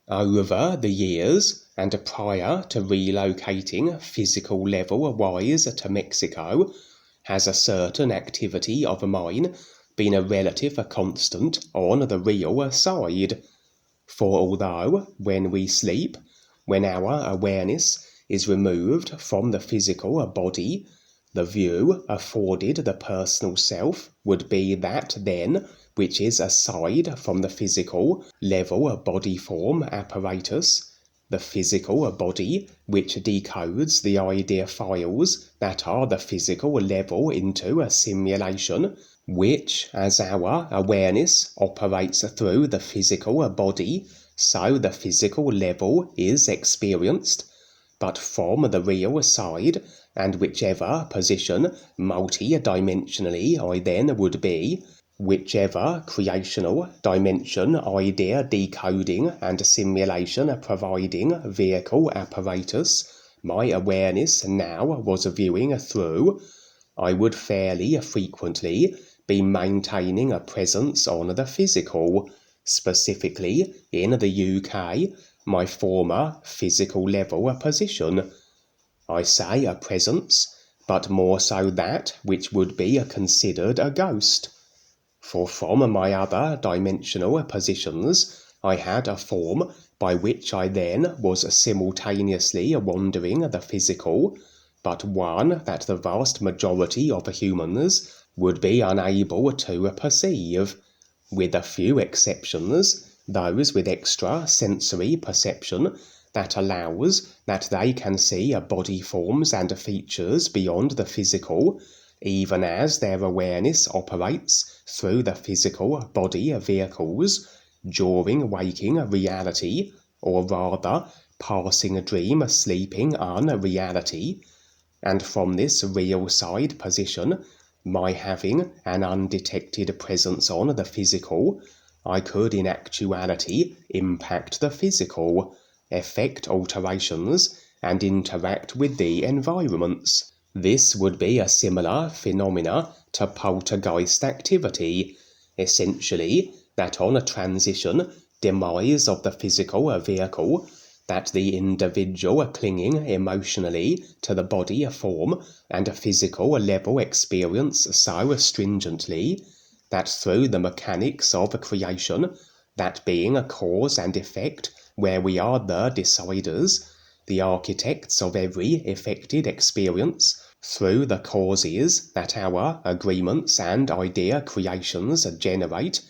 Over the years, and prior to relocating physical level-wise to Mexico, has a certain activity of mine been a relative constant on the real side. For although, when we sleep, when our awareness is removed from the physical body, the view afforded the personal self would be that then which is aside from the physical level body form apparatus, the physical body which decodes the idea files that are the physical level into a simulation, which, as our awareness operates through the physical body, so the physical level is experienced, but from the real side, and whichever position multi-dimensionally I then would be, whichever creational dimension idea decoding and simulation providing vehicle apparatus my awareness now was viewing through, I would fairly frequently be maintaining a presence on the physical, specifically in the UK, my former physical level position. I say a presence, but more so that which would be considered a ghost. For from my other dimensional positions, I had a form by which I then was simultaneously wandering the physical, but one that the vast majority of humans would be unable to perceive, with a few exceptions, those with extra sensory perception that allows that they can see body forms and features beyond the physical, even as their awareness operates through the physical body vehicles during waking reality, or rather passing dream sleeping unreality. And from this real side position, my having an undetected presence on the physical, I could in actuality impact the physical, effect alterations, and interact with the environments. This would be a similar phenomena to poltergeist activity, essentially that on a transition demise of the physical vehicle, that the individual clinging emotionally to the body form and a physical level experience so stringently, that through the mechanics of creation, that being a cause and effect where we are the deciders, the architects of every effected experience, through the causes that our agreements and idea creations generate,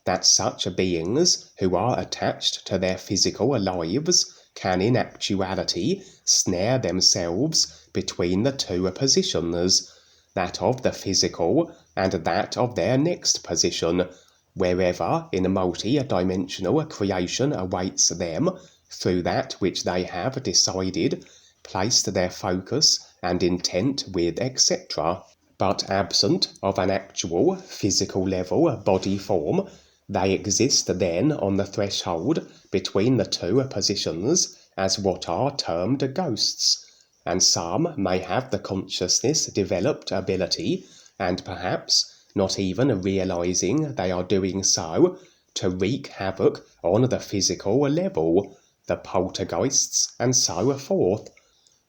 that such beings who are attached to their physical lives can in actuality snare themselves between the two positions, that of the physical and that of their next position, wherever in multi-dimensional creation awaits them, through that which they have decided, placed their focus and intent with, etc. But absent of an actual physical level body form, they exist then on the threshold between the two positions as what are termed ghosts, and some may have the consciousness developed ability, and perhaps not even realizing they are doing so, to wreak havoc on the physical level, the poltergeists, and so forth.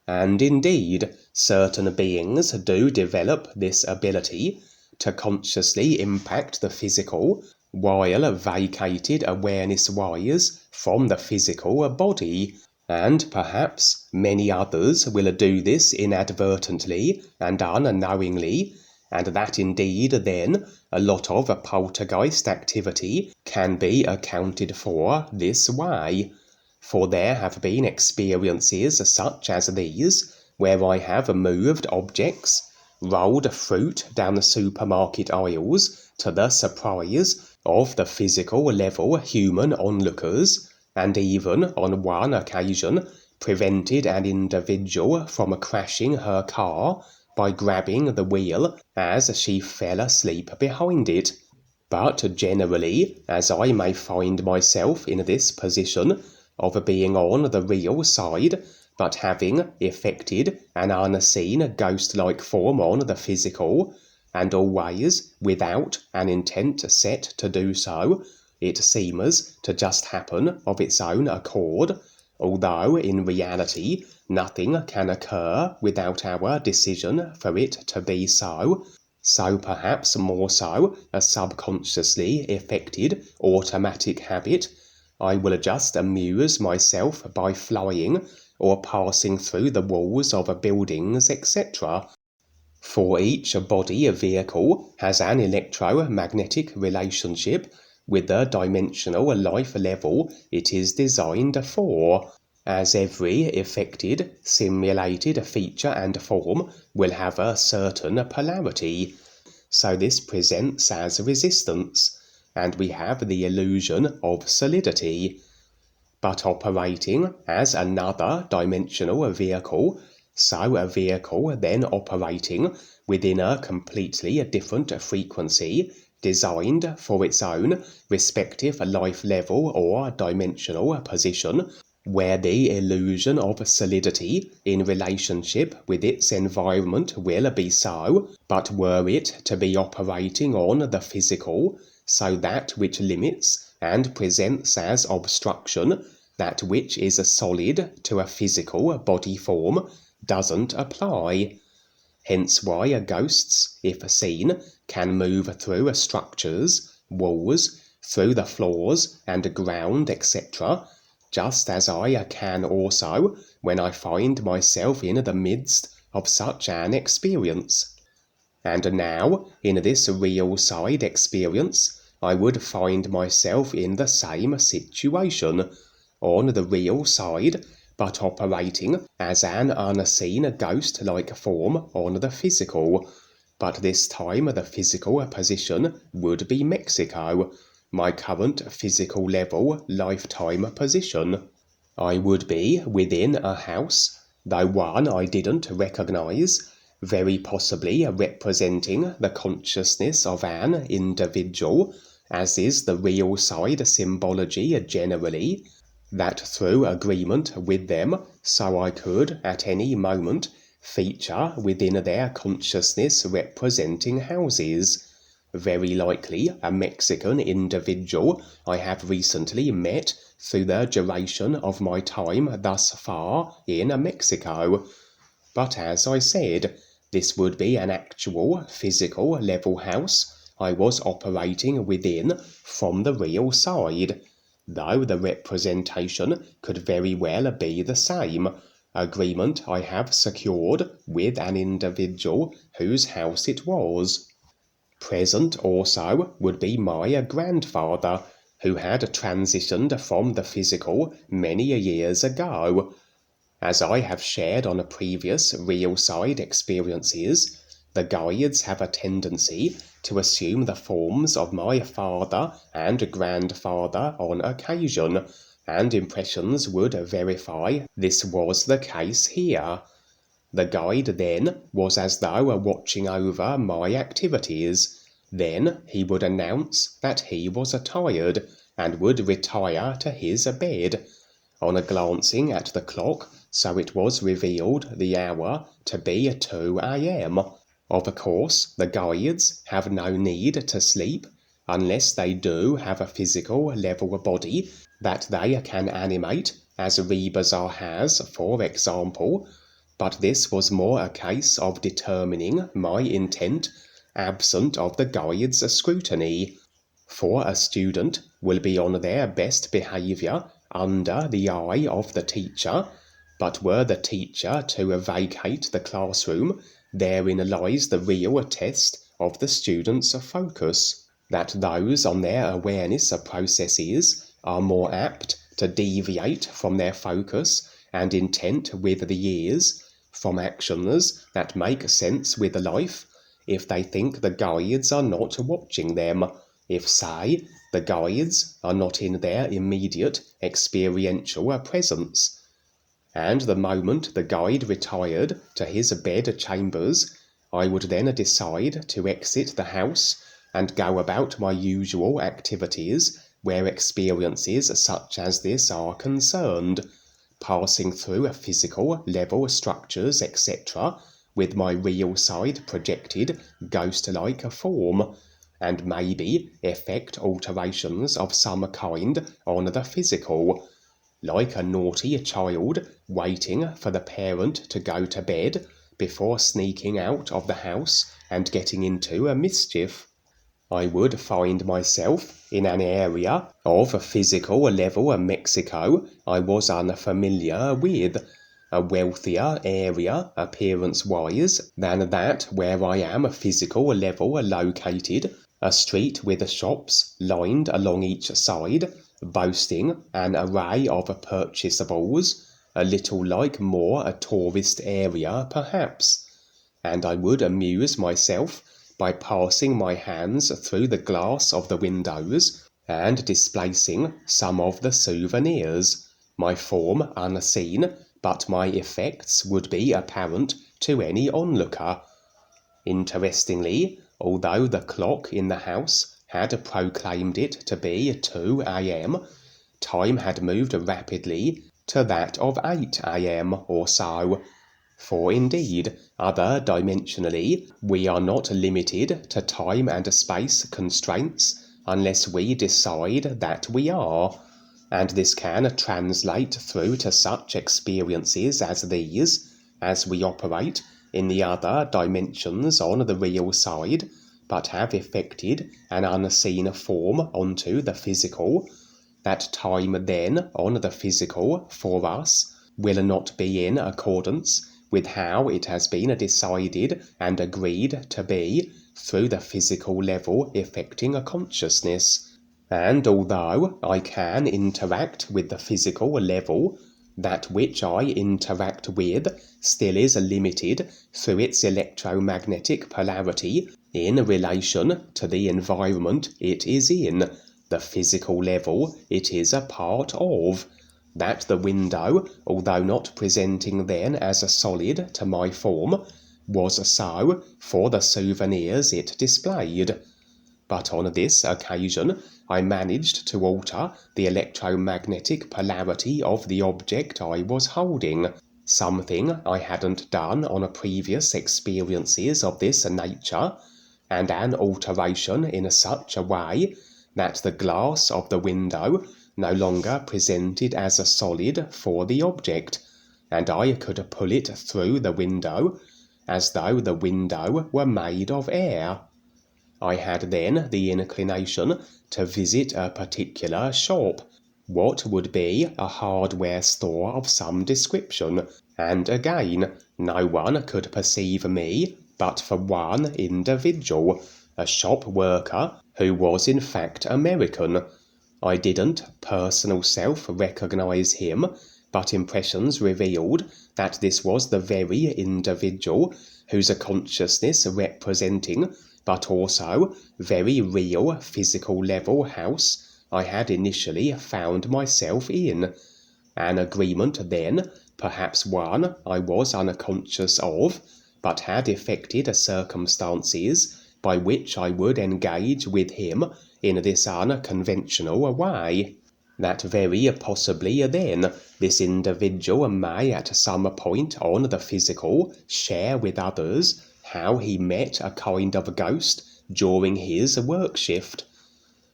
And indeed, certain beings do develop this ability to consciously impact the physical, while vacated awareness-wise from the physical body, and perhaps many others will do this inadvertently and unknowingly, and that indeed then a lot of poltergeist activity can be accounted for this way. For there have been experiences such as these, where I have moved objects, rolled fruit down the supermarket aisles to the surprise of the physical level human onlookers, and even on one occasion prevented an individual from crashing her car by grabbing the wheel as she fell asleep behind it. But generally, as I may find myself in this position of being on the real side, but having effected an unseen ghost-like form on the physical, and always without an intent set to do so, it seems to just happen of its own accord, although in reality nothing can occur without our decision for it to be so, so perhaps more so a subconsciously effected automatic habit, I will just amuse myself by flying or passing through the walls of buildings, etc. For each body vehicle has an electromagnetic relationship with the dimensional life level it is designed for, as every effected, simulated feature and form will have a certain polarity. So this presents as resistance, and we have the illusion of solidity. But operating as another dimensional vehicle, so a vehicle then operating within a completely different frequency designed for its own respective life level or dimensional position, where the illusion of solidity in relationship with its environment will be so, but were it to be operating on the physical, so that which limits and presents as obstruction that which is solid to a physical body form doesn't apply. Hence why ghosts, if seen, can move through structures, walls, through the floors and ground, etc., just as I can also when I find myself in the midst of such an experience. And now, in this real side experience, I would find myself in the same situation, on the real side, but operating as an unseen ghost-like form on the physical. But this time the physical position would be Mexico, my current physical level lifetime position. I would be within a house, though one I didn't recognize, very possibly representing the consciousness of an individual, as is the real side symbology generally, that through agreement with them, so I could at any moment feature within their consciousness representing houses. Very likely a Mexican individual I have recently met through the duration of my time thus far in Mexico. But as I said, this would be an actual physical level house I was operating within from the real side, though the representation could very well be the same, agreement I have secured with an individual whose house it was. Present also would be my grandfather, who had transitioned from the physical many years ago. As I have shared on previous real side experiences, the guides have a tendency to assume the forms of my father and grandfather on occasion, and impressions would verify this was the case here. The guide then was as though watching over my activities. Then he would announce that he was tired and would retire to his bed. On glancing at the clock, so it was revealed the hour to be 2 a.m. Of course, the guides have no need to sleep, unless they do have a physical level body that they can animate, as Rebazar has, for example, but this was more a case of determining my intent, absent of the guide's scrutiny. For a student will be on their best behaviour under the eye of the teacher, but were the teacher to vacate the classroom, therein lies the real test of the student's focus, that those on their awareness processes are more apt to deviate from their focus and intent with the years, from actions that make sense with life, if they think the guides are not watching them, if, say, the guides are not in their immediate experiential presence. And the moment the guide retired to his bed chambers, I would then decide to exit the house and go about my usual activities where experiences such as this are concerned, passing through physical level structures, etc., with my real side projected ghost-like form, and maybe effect alterations of some kind on the physical, like a naughty child waiting for the parent to go to bed before sneaking out of the house and getting into a mischief. I would find myself in an area of a physical level of Mexico I was unfamiliar with, a wealthier area appearance-wise than that where I am a physical level located, a street with shops lined along each side, boasting an array of purchasables, a little like more a tourist area perhaps, and I would amuse myself by passing my hands through the glass of the windows and displacing some of the souvenirs, my form unseen, but my effects would be apparent to any onlooker. Interestingly, although the clock in the house had proclaimed it to be 2 a.m., time had moved rapidly to that of 8 a.m. or so. For indeed, other dimensionally, we are not limited to time and space constraints unless we decide that we are, and this can translate through to such experiences as these, as we operate in the other dimensions on the real side, but have effected an unseen form onto the physical, that time then on the physical for us will not be in accordance with how it has been decided and agreed to be through the physical level affecting a consciousness. And although I can interact with the physical level, that which I interact with still is limited through its electromagnetic polarity in relation to the environment it is in, the physical level it is a part of, that the window, although not presenting then as a solid to my form, was so for the souvenirs it displayed. But on this occasion I managed to alter the electromagnetic polarity of the object I was holding, something I hadn't done on previous experiences of this nature, and an alteration in such a way that the glass of the window no longer presented as a solid for the object, and I could pull it through the window as though the window were made of air. I had then the inclination to visit a particular shop, what would be a hardware store of some description, and again no one could perceive me but for one individual, a shop worker who was in fact American. I didn't personal self recognize him, but impressions revealed that this was the very individual whose consciousness representing, but also very real physical level house I had initially found myself in. An agreement then, perhaps one I was unconscious of, but had effected circumstances by which I would engage with him in this unconventional way, that very possibly then this individual may at some point on the physical share with others how he met a kind of ghost during his work shift.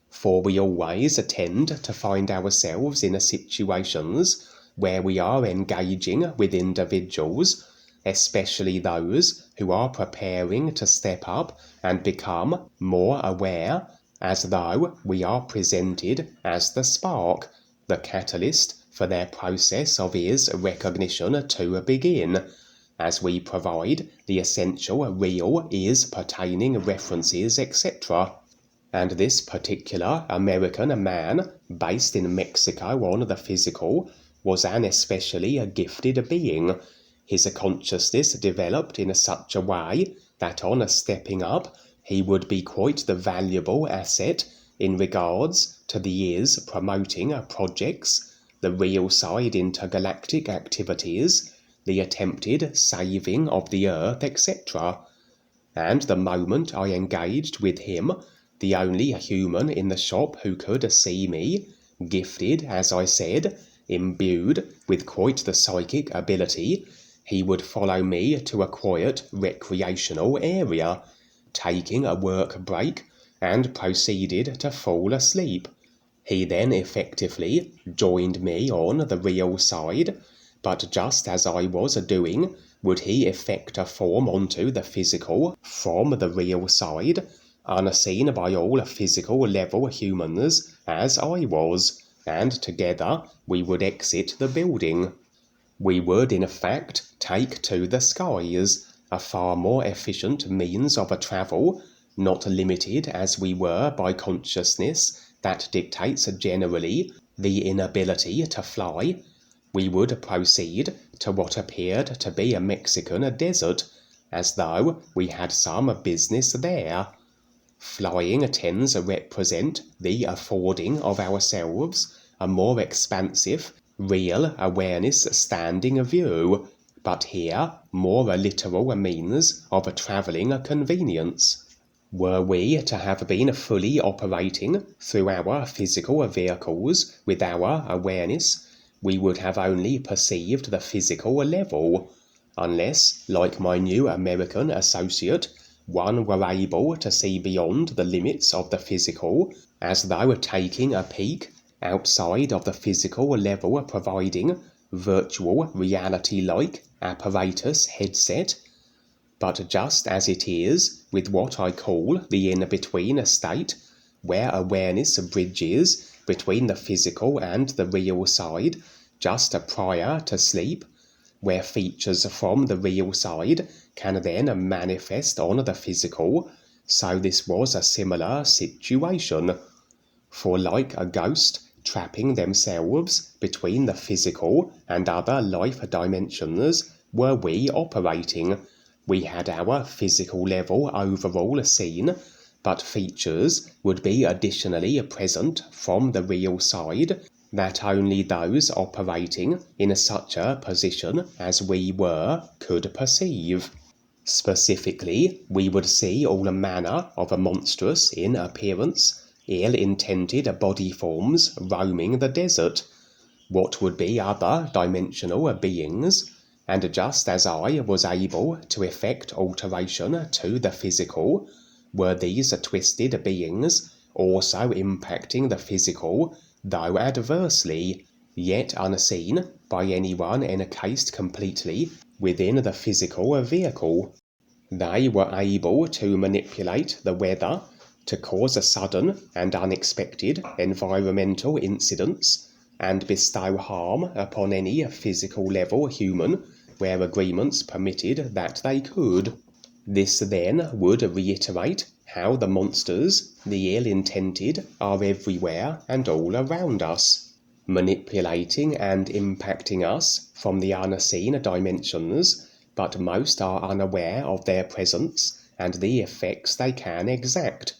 For we always tend to find ourselves in situations where we are engaging with individuals, especially those who are preparing to step up and become more aware, as though we are presented as the spark, the catalyst for their process of is recognition to begin, as we provide the essential real is pertaining references, etc. And this particular American man, based in Mexico on the physical, was an especially gifted being. His consciousness developed in such a way that on stepping up he would be quite the valuable asset in regards to the is promoting projects, the real side intergalactic activities, the attempted saving of the earth, etc. And the moment I engaged with him, the only human in the shop who could see me, gifted, as I said, imbued with quite the psychic ability, he would follow me to a quiet recreational area, taking a work break, and proceeded to fall asleep. He then effectively joined me on the real side, but just as I was doing, would he effect a form onto the physical from the real side, unseen by all physical level humans as I was, and together we would exit the building. We would in fact take to the skies, a far more efficient means of travel, not limited as we were by consciousness that dictates generally the inability to fly. We would proceed to what appeared to be a Mexican desert, as though we had some business there. Flying tends to represent the affording of ourselves a more expansive, real awareness standing view, but here more a literal means of travelling convenience. Were we to have been fully operating through our physical vehicles with our awareness, we would have only perceived the physical level, unless, like my new American associate, one were able to see beyond the limits of the physical, as though taking a peek outside of the physical level, providing virtual reality-like apparatus headset. But just as it is with what I call the in-between state, where awareness bridges between the physical and the real side just prior to sleep, where features from the real side can then manifest on the physical, so this was a similar situation. For like a ghost trapping themselves between the physical and other life dimensions were we operating. We had our physical level overall seen, but features would be additionally present from the real side that only those operating in such a position as we were could perceive. Specifically, we would see all manner of monstrous in appearance, ill-intended body forms roaming the desert, what would be other dimensional beings, and just as I was able to effect alteration to the physical, were these twisted beings also impacting the physical, though adversely, yet unseen by anyone encased completely within the physical vehicle. They were able to manipulate the weather to cause sudden and unexpected environmental incidents and bestow harm upon any physical level human where agreements permitted that they could. This then would reiterate how the monsters, the ill-intended, are everywhere and all around us, manipulating and impacting us from the unseen dimensions, but most are unaware of their presence and the effects they can exact.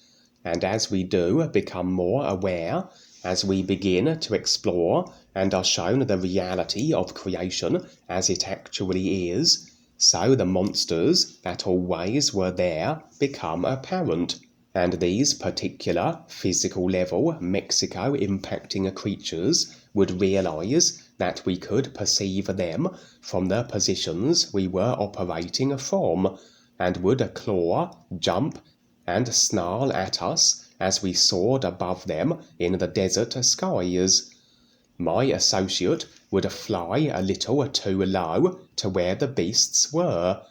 And as we do become more aware, as we begin to explore and are shown the reality of creation as it actually is, so the monsters that always were there become apparent, and these particular physical level Mexico impacting creatures would realize that we could perceive them from the positions we were operating from, and would claw, jump, and snarl at us as we soared above them in the desert skies. My associate would fly a little too low to where the beasts were.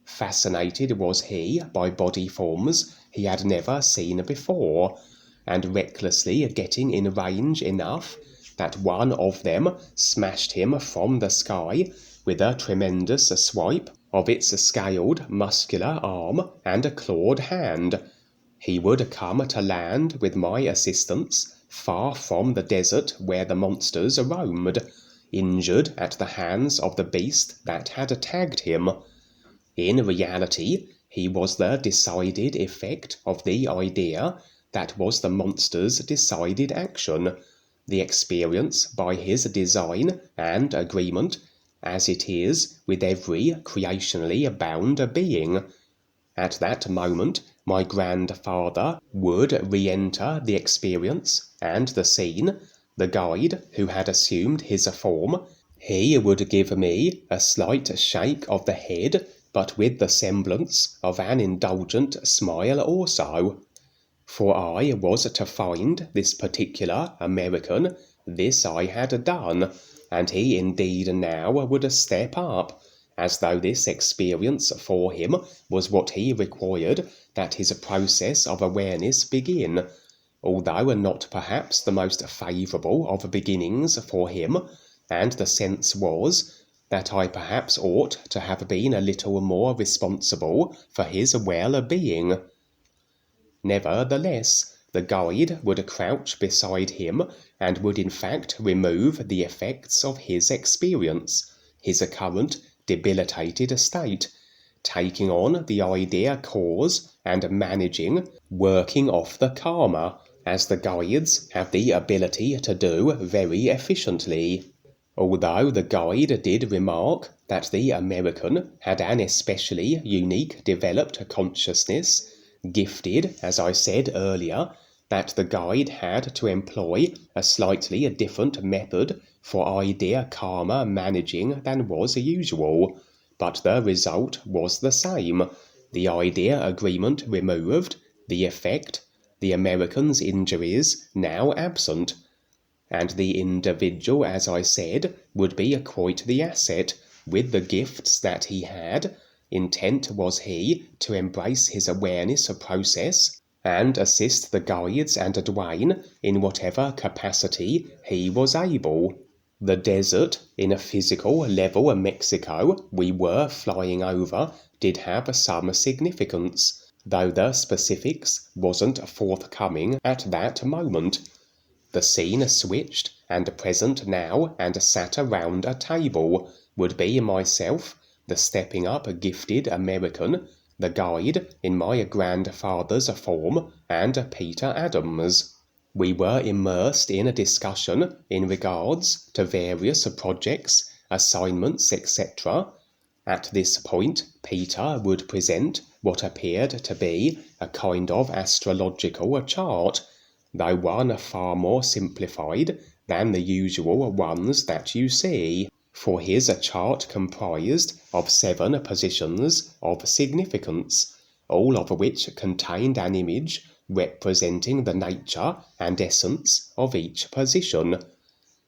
Fascinated was he by body forms he had never seen before, and recklessly getting in range enough that one of them smashed him from the sky with a tremendous swipe of its scaled muscular arm and a clawed hand. He would come to land with my assistance far from the desert where the monsters roamed, injured at the hands of the beast that had tagged him. In reality, he was the decided effect of the idea that was the monster's decided action, the experience by his design and agreement, as it is with every creationally bound being. At that moment, my grandfather would re-enter the experience and the scene, the guide who had assumed his form. He would give me a slight shake of the head, but with the semblance of an indulgent smile also. For I was to find this particular American. This I had done, and he indeed now would step up, as though this experience for him was what he required that his process of awareness begin, although not perhaps the most favourable of beginnings for him, and the sense was that I perhaps ought to have been a little more responsible for his well-being. Nevertheless, the guide would crouch beside him and would in fact remove the effects of his experience, his current debilitated state, taking on the idea cause and managing, working off the karma, as the guides have the ability to do very efficiently. Although the guide did remark that the American had an especially unique developed consciousness, gifted, as I said earlier, that the guide had to employ a slightly different method for idea karma managing than was usual, but the result was the same, the idea agreement removed, the effect, the American's injuries now absent, and the individual, as I said, would be quite the asset, with the gifts that he had. Intent was he to embrace his awareness process and assist the guides and Duane in whatever capacity he was able. The desert in a physical level of Mexico we were flying over did have some significance, though the specifics wasn't forthcoming at that moment. The scene switched, and present now and sat around a table would be myself, the stepping up gifted American, the guide in my grandfather's form, and Peter Adams. We were immersed in a discussion in regards to various projects, assignments, etc. At this point, Peter would present what appeared to be a kind of astrological chart, though one far more simplified than the usual ones that you see, for his chart comprised of 7 positions of significance, all of which contained an image representing the nature and essence of each position.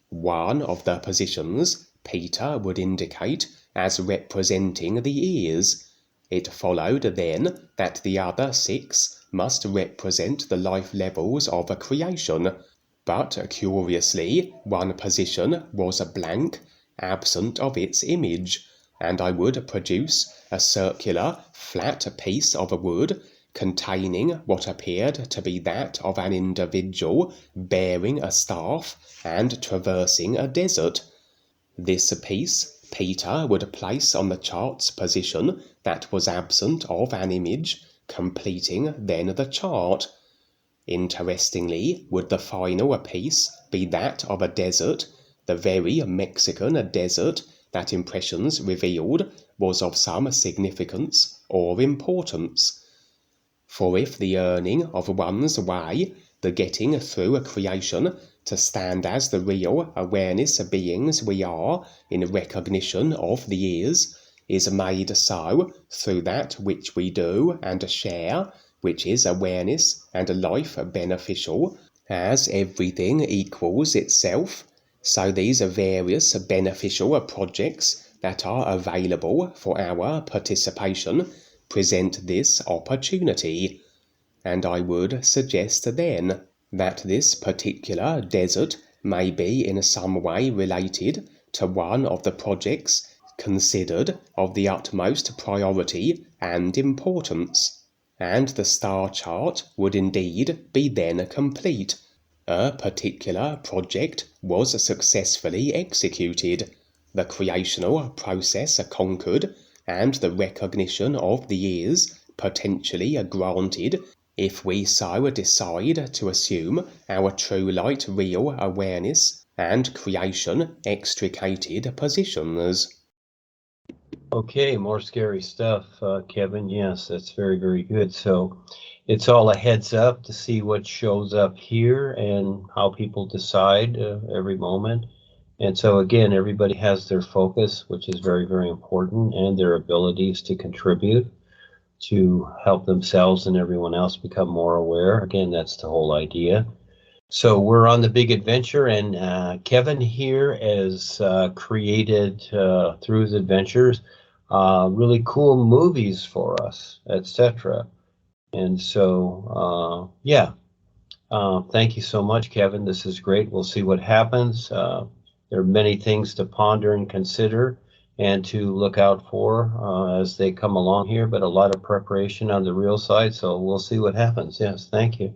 One of the positions Peter would indicate as representing the ears. It followed then that the other 6 must represent the life levels of a creation, but curiously one position was a blank, absent of its image, and I would produce a circular, flat piece of wood containing what appeared to be that of an individual bearing a staff and traversing a desert. This piece Peter would place on the chart's position that was absent of an image, completing then the chart. Interestingly, would the final piece be that of a desert, the very Mexican desert that impressions revealed was of some significance or importance. For if the earning of one's way, the getting through a creation to stand as the real awareness beings we are in recognition of the ears, is made so through that which we do and share, which is awareness and life beneficial, as everything equals itself, so these various beneficial projects that are available for our participation present this opportunity, and I would suggest then that this particular desert may be in some way related to one of the projects considered of the utmost priority and importance, and the star chart would indeed be then complete. A particular project was successfully executed, the creational process conquered, and the recognition of the ears potentially granted if we so decide to assume our true light real awareness and creation extricated positions. Okay, more scary stuff, Kevin. Yes, that's very, very good. So it's all a heads up to see what shows up here and how people decide every moment. And so again, everybody has their focus, which is very, very important, and their abilities to contribute. to help themselves and everyone else become more aware. Again, that's the whole idea. So we're on the big adventure, and Kevin here has created through his adventures really cool movies for us, etc. And so, yeah, thank you so much, Kevin. This is great. We'll see what happens. There are many things to ponder and consider and to look out for as they come along here, but a lot of preparation on the real side. So we'll see what happens. Yes, thank you.